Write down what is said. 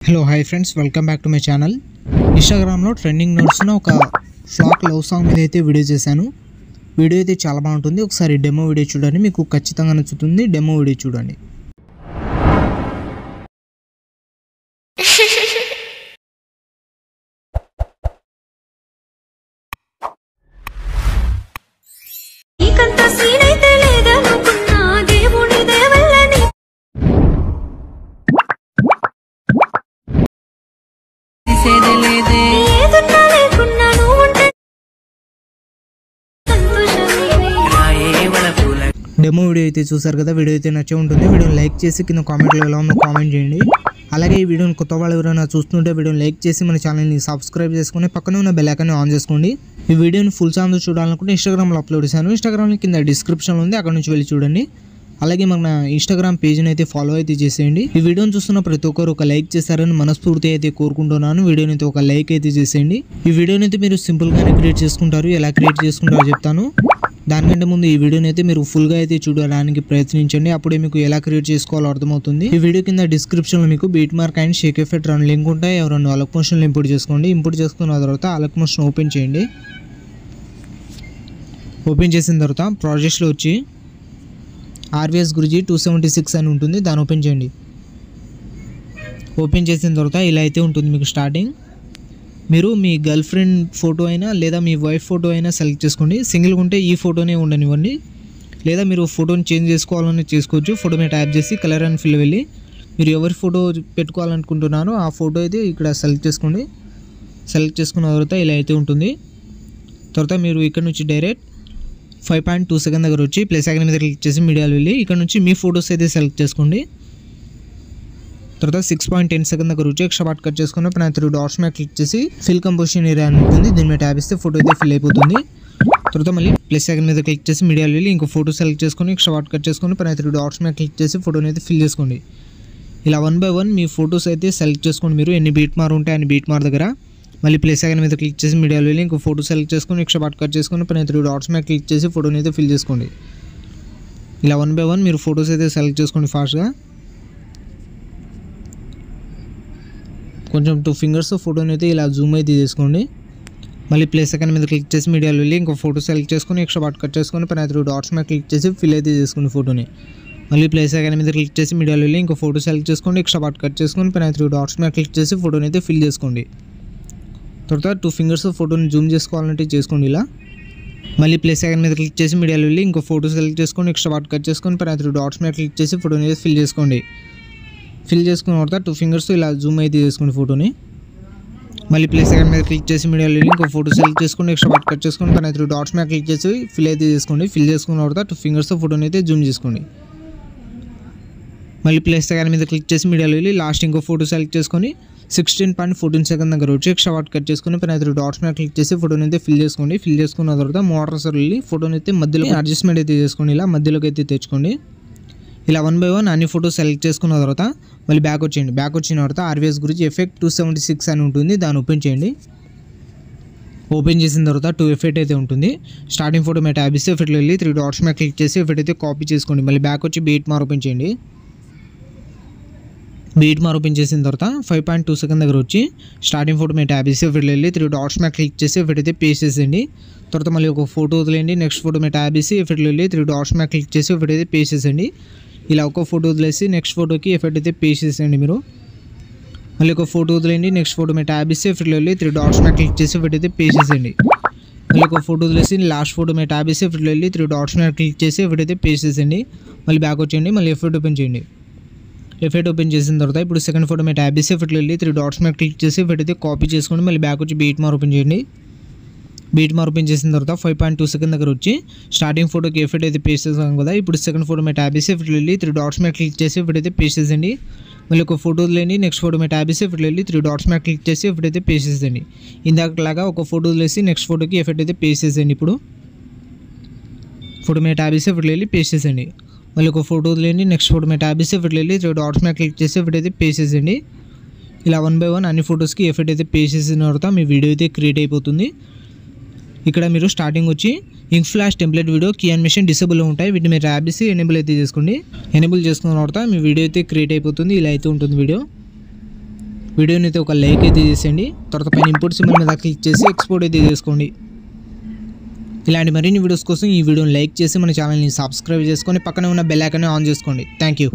Hello hi friends, welcome back to my channel. ఇన్స్టాగ్రామ్లో trending నడుస్తున్న ఒక ఫ్లాక్ లవ్ సాంగ్ మీద అయితే వీడియో చేశాను. వీడియో అయితే చాలా బాగుంటుంది. ఒకసారి డెమో వీడియో చూడండి, మీకు ఖచ్చితంగా నచ్చుతుంది. డెమో వీడియో చూడండి. డెమో వీడియో అయితే చూసారు కదా. వీడియో అయితే నచ్చే ఉంటుంది. వీడియోని లైక్ చేసి కింద కామెంట్లో ఎలా ఉందో కామెంట్ చేయండి. అలాగే ఈ వీడియోని కొత్త వాళ్ళు ఎవరైనా చూస్తుంటే వీడియోని లైక్ చేసి మన ఛానల్ని సబ్స్క్రైబ్ చేసుకుని పక్కనే ఉన్న బెల్ ఐకాన్ని ఆన్ చేసుకోండి. ఈ వీడియోని ఫుల్ సాంగ్ చూడాలనుకుంటే ఇన్స్టాగ్రామ్లో అప్లోడ్ చేశాను. ఇన్స్టాగ్రామ్ కింద డిస్క్రిప్షన్లో ఉంది, అక్కడ నుంచి వెళ్ళి చూడండి. అలాగే మన ఇన్స్టాగ్రామ్ పేజ్ని అయితే ఫాలో అయితే చేసేయండి. ఈ వీడియోని చూస్తున్న ప్రతి ఒక్కరు ఒక లైక్ చేస్తారని మనస్ఫూర్తి అయితే కోరుకుంటున్నాను. వీడియోని అయితే ఒక లైక్ అయితే చేసేయండి. ఈ వీడియోని అయితే మీరు సింపుల్గానే క్రియేట్ చేసుకుంటారు. ఎలా క్రియేట్ చేసుకుంటారో చెప్తాను. దానికంటే ముందు ఈ వీడియోని అయితే మీరు ఫుల్గా అయితే చూడడానికి ప్రయత్నించండి. అప్పుడే మీకు ఎలా క్రియేట్ చేసుకోవాలో అర్థమవుతుంది. ఈ వీడియో కింద డిస్క్రిప్షన్లో మీకు beat mark and Sheikh effect 2 link ఉంటాయి. ఎవరైనా అలక్ మోషన్లో ఇంపోర్ట్ చేసుకోండి. ఇంపోర్ట్ చేసుకున్న తర్వాత అలక్ మోషన్ ఓపెన్ చేయండి. ఓపెన్ చేసిన తర్వాత ప్రాజెక్ట్స్లో వచ్చి ఆర్వీఎస్ గురుజీ 276 అని ఉంటుంది, దాన్ని ఓపెన్ చేయండి. ఓపెన్ చేసిన తర్వాత ఇలా అయితే ఉంటుంది మీకు స్టార్టింగ్. మీరు మీ గర్ల్ ఫ్రెండ్ ఫోటో అయినా లేదా మీ వైఫ్ ఫోటో అయినా సెలెక్ట్ చేసుకోండి. సింగిల్గా ఉంటే ఈ ఫోటోనే ఉండనివ్వండి, లేదా మీరు ఫోటోని చేంజ్ చేసుకోవాలని చేసుకోవచ్చు. ఫోటో మీద ట్యాప్ చేసి కలర్ అండ్ ఫిల్ వెళ్ళి మీరు ఎవరి ఫోటో పెట్టుకోవాలనుకుంటున్నారో ఆ ఫోటో అయితే ఇక్కడ సెలెక్ట్ చేసుకోండి. సెలెక్ట్ చేసుకున్న తర్వాత ఇలా అయితే ఉంటుంది. తర్వాత మీరు ఇక్కడ నుంచి డైరెక్ట్ 5.2 సెకండ్ దగ్గర వచ్చి ప్లస్ ఐకాన్ మీద క్లిక్ చేసి మీడియాలో వెళ్ళి ఇక్కడ నుంచి మీ ఫోటోస్ అయితే సెలెక్ట్ చేసుకోండి. తర్వాత 6.10 సెకండ్ దగ్గర వచ్చి ఎక్స్ట్రా పార్ట్ కట్ చేసుకుని పైన 3 డాట్స్ మీద క్లిక్ చేసి ఫిల్ కంపోజిషన్ ఏరియా అని ఉంటుంది, దీని మీద ట్యాప్ ఇస్తే ఫోటో అయితే ఫిల్ అయిపోతుంది. తర్వాత మళ్ళీ ప్లస్ ఐకాన్ మీద క్లిక్ చేసి మీడియాలో వెళ్ళి ఇంకో ఫోటో సెలెక్ట్ చేసుకొని ఎక్స్ట్రా పార్ట్ కట్ చేసుకొని పైన 3 డాట్స్ మీద క్లిక్ చేసి ఫోటోని అయితే ఫిల్ చేసుకోండి. ఇలా 1 by 1 మీ ఫోటోస్ అయితే సెలెక్ట్ చేసుకోండి. మీరు ఎన్ని బీట్ మార్ ఉంటే అన్ని బీట్ మార్ దగ్గర మళ్ళీ ప్లస్ ఐకాన్ మీద క్లిక్ చేసి మీడియాలో వెళ్ళి ఇంకో ఫోటో సెలెక్ట్ చేసుకొని ఎక్స్ట్రా పార్ట్ కట్ చేసుకొని పైన 3 డాట్స్ మీద క్లిక్ చేసి ఫోటోని అయితే ఫిల్ చేసుకోండి. ఇలా 1 by 1 మీరు ఫోటోస్ అయితే సెలెక్ట్ చేసుకోండి ఫాస్ట్గా. కొంచెం 2 ఫింగర్స్ ఫోటోని అయితే ఇలా జూమ్ అయితే చేసుకోండి. మళ్ళీ ప్లస్ ఐకాన్ మీద క్లిక్ చేసి మీడియాలో వెళ్ళి ఇంకో ఫోటో సెలెక్ట్ చేసుకొని ఎక్స్ట్రా పార్ట్ కట్ చేసుకొని పైన 3 డాట్స్ మీద క్లిక్ చేసి ఫిల్ అయితే చేసుకోండి ఫోటోని. మళ్ళీ ప్లస్ ఐకాన్ మీద క్లిక్ చేసి మీడియాలో వెళ్ళి ఇంకో ఫోటో సెలెక్ట్ చేసుకోండి ఎక్స్ట్రా పార్ట్ కట్ చేసుకొని పైన 3 డాట్స్ మీద క్లిక్ చేసి ఫోటోని అయితే ఫిల్ చేసుకోండి. తర్వాత 2 ఫింగర్స్ ఫోటోని జూమ్ చేసుకోవాలంటే చేసుకోండి ఇలా. మళ్ళీ ప్లస్ ఐకాన్ మీద క్లిక్ చేసి మీడియాలో వెళ్ళి ఇంకో ఫోటో సెలెక్ట్ చేసుకొని ఎక్స్ట్రా పార్ట్ కట్ చేసుకొని పైన 3 డాట్స్ మీద క్లిక్ చేసి ఫోటోని అయితే ఫిల్ చేసుకోండి. ఫిల్ చేసుకున్న తర్వాత 2 ఫింగర్స్ ఇలా జూమ్ అయితే చేసుకోండి ఫోటోని. మళ్ళీ ప్లస్ ఐకాన్ మీద క్లిక్ చేసి మీడియాలో వెళ్ళి ఇంకో ఫోటో సెలెక్ట్ చేసుకొని ఎక్స్ట్రా పార్ట్ కట్ చేసుకొని పైన 3 డాట్స్ మీద క్లిక్ చేసి ఫిల్ అయితే చేసుకోండి. ఫిల్ చేసుకున్న తర్వాత 2 ఫింగర్స్ ఫోటోని అయితే జూమ్ చేసుకోండి. మళ్ళీ ప్లస్ ఐకాన్ మీద క్లిక్ చేసి మీడియాలో వెళ్ళి లాస్ట్ ఇంకో ఫోటో సెలెక్ట్ చేసుకొని 16.14 సెకండ్ దగ్గర వచ్చి ఎక్స్ట్రా పార్ట్ కట్ చేసుకొని పైన 3 డాట్స్ మీద క్లిక్ చేసి ఫోటోని అయితే ఫిల్ చేసుకోండి. ఫిల్ చేసుకున్న తర్వాత మోటార్స్ వెళ్ళి ఫోటోని అయితే మధ్యలో అడ్జస్ట్మెంట్ అయితే చేసుకోండి. ఇలా మధ్యలోకి అయితే తెచ్చుకోండి. ఇలా 1 by 1 అన్ని ఫోటోస్ సెలెక్ట్ చేసుకున్న తర్వాత మళ్ళీ బ్యాక్ వచ్చేయండి. బ్యాక్ వచ్చిన తర్వాత ఆర్వీఎస్ గురించి ఎఫెక్ట్ 276 అని ఉంటుంది, దాన్ని ఓపెన్ చేయండి. ఓపెన్ చేసిన తర్వాత 2 ఎఫెక్ట్ అయితే ఉంటుంది. స్టార్టింగ్ ఫోటో మీద ట్యాబ్ ఇస్తే ఎఫెక్ట్లో వెళ్ళి 3 డాట్స్ మీద క్లిక్ చేసి ఎఫెక్ట్ అయితే కాపీ చేసుకోండి. మళ్ళీ బ్యాక్ వచ్చి బీట్ మార్ ఓపెన్ చేయండి. బీట్ మార్ ఓపెన్ చేసిన తర్వాత 5.2 సెకండ్ దగ్గర వచ్చి స్టార్టింగ్ ఫోటో మీద ట్యాబ్ ఇస్తే ఎఫెక్ట్లో వెళ్ళి 3 డాట్స్ మీద క్లిక్ చేసి ఎఫెక్ట్ అయితే పేస్ట్ చేసేయండి. తర్వాత మళ్ళీ ఒక ఫోటో వదిలేయండి. నెక్స్ట్ ఫోటో మీద ట్యాబ్ ఇసి ఎఫెక్ట్లో వెళ్ళి 3 డాట్స్ మీద క్లిక్ చేసి ఎఫెక్ట్ అయితే పేస్ట్ చేసేయండి. ఇలా ఒక ఫోటో వదిలేసి నెక్స్ట్ ఫోటోకి ఎఫెక్ట్ అయితే పేస్ట్ చేసేయండి మీరు. మళ్ళీ ఒక ఫోటో వదిలేయండి. నెక్స్ట్ ఫోటో మీద ట్యాబ్ ఇస్తే ఎఫెక్ట్లో వెళ్ళి 3 డాట్స్ మీద క్లిక్ చేసి ఎఫెక్ట్ అయితే పేస్ట్ చేసేయండి. మళ్ళీ ఒక ఫోటో వదిలేసి లాస్ట్ ఫోటో మీద ట్యాబ్ ఇస్తే ఎఫెక్ట్లో వెళ్ళి 3 డాట్స్ మీద క్లిక్ చేసి ఎఫెక్ట్ అయితే పేస్ట్ చేసేయండి. మళ్ళీ బ్యాక్ వచ్చేయండి. మళ్ళీ ఎఫెక్ట్ ఓపెన్ చేయండి. ఎఫెక్ట్ ఓపెన్ చేసిన తర్వాత ఇప్పుడు సెకండ్ ఫోటో మీద ట్యాబ్ ఇస్తే ఎఫెక్ట్లో వెళ్ళి 3 డాట్స్ మీద క్లిక్ చేసి ఎఫెక్ట్ అయితే కాపీ చేసుకోండి. మళ్ళీ బ్యాక్ వచ్చి బీట్ మార్ ఓపెన్ చేయండి. బీట్ మార్ ఓపెన్ చేసిన తర్వాత 5.2 సెకండ్ దగ్గర వచ్చి స్టార్టింగ్ ఫోటోకి ఎఫెక్ట్ అయితే పేస్ట్ చేసాం కదా. ఇప్పుడు సెకండ్ ఫోటో మీద ట్యాబ్ ఇస్తే ఎఫెక్ట్లో వెళ్ళి 3 డాట్స్ మీద క్లిక్ చేసి ఎఫెక్ట్ అయితే పేస్ట్ చేసేయండి. మళ్ళీ ఒక ఫోటో వదిలేండి. నెక్స్ట్ ఫోటో మీద ట్యాబ్ ఇస్తే ఎఫెక్ట్లో వెళ్ళి 3 డాట్స్ మీద క్లిక్ చేసి ఎఫెక్ట్ అయితే పేస్ట్ చేసేయండి. ఇందాకలాగా ఒక ఫోటో వదిలేసి నెక్స్ట్ ఫోటోకి ఎఫెక్ట్ అయితే పేస్ట్ చేసేయండి. ఇప్పుడు ఫోటో మీద ట్యాబ్ ఇస్తే ఎఫెక్ట్లో వెళ్ళి పేస్ట్ చేసేయండి. మళ్ళీ ఒక ఫోటో వదిలేండి. నెక్స్ట్ ఫోటో మీద ట్యాబ్ ఇస్తే ఎఫెక్ట్లో వెళ్ళి 3 డాట్స్ మీద క్లిక్ చేసి ఎఫెక్ట్ అయితే పేస్ట్ చేసేయండి. ఇలా 1 by 1 అన్ని ఫోటోస్కి ఎఫెక్ట్ అయితే పేస్ట్ చేసిన తర్వాత మీ వీడియో అయితే క్రియేట్ అయిపోతుంది. ఇక్కడ మీరు స్టార్టింగ్ వచ్చి ink flash template video key animation disable ఉంటాయి, వీటిని మీరు ట్యాబ్ చేసి ఎనేబుల్ అయితే చేసుకోండి. ఎనేబుల్ చేసుకున్న తర్వాత మీ వీడియో అయితే క్రియేట్ అయిపోతుంది. ఇలా అయితే ఉంటుంది వీడియో. వీడియోని అయితే ఒక లైక్ అయితే చేసేయండి. తర్వాత పైన ఇంపోర్ట్ సింబల్ మీద క్లిక్ చేసి ఎక్స్పోర్ట్ అయితే చేసుకోండి. ఇలాంటి మరిన్ని వీడియోస్ కోసం ఈ వీడియోని లైక్ చేసి మన ఛానల్ని సబ్స్క్రైబ్ చేసుకొని పక్కనే ఉన్న బెల్ ఐకాన్ని ఆన్ చేసుకోండి. Thank you.